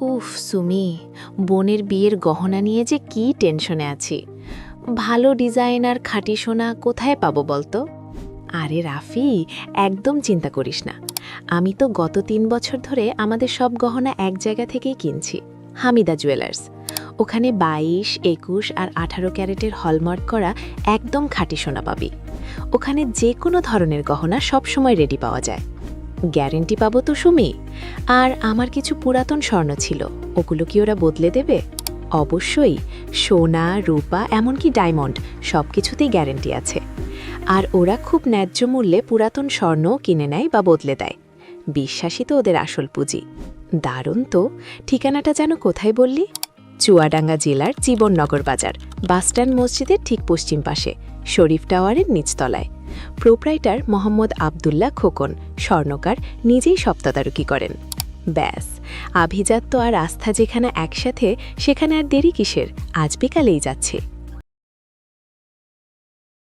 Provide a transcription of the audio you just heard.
উফ সুমি, বোনের বিয়ের গহনা নিয়ে যে কি টেনশনে আছি। ভালো ডিজাইন আর খাঁটি সোনা কোথায় পাবো বলতো? আরে রাফি, একদম চিন্তা করিস না। আমি তো গত ৩ বছর ধরে আমাদের সব গহনা এক জায়গা থেকেই কিনছি, হামিদা জুয়েলার্স। ওখানে ২২, ২১ আর ১৮ ক্যারেটের হলমার্ক করা একদম খাঁটি সোনা পাবি। ওখানে যে কোনো ধরনের গহনা সবসময় রেডি পাওয়া যায়। গ্যারেন্টি পাবো তো সুমি। আর আমার কিছু পুরাতন স্বর্ণ ছিল, ওগুলো কি ওরা বদলে দেবে? অবশ্যই। সোনা, রূপা, এমনকি ডায়মন্ড সব কিছুতেই গ্যারেন্টি আছে। আর ওরা খুব ন্যায্য মূল্যে পুরাতন স্বর্ণও কিনে নেয় বা বদলে দেয়। বিশ্বাসই তো ওদের আসল পুঁজি। দারুণ তো। ঠিকানাটা যেন কোথায় বললি? চুয়াডাঙ্গা জেলার জীবননগর বাজার, বাসস্ট্যান্ড মসজিদের ঠিক পশ্চিম পাশে, শরীফ টাওয়ারের নিচতলায়। প্রোপ্রাইটার মোহাম্মদ আবদুল্লাহ খোকন, স্বর্ণকার, নিজেই সব তদারকি করেন। ব্যাস, আভিজাত্য আর আস্থা যেখানে একসাথে, সেখানে আর দেরি কিসের? আজ বিকালেই যাচ্ছে।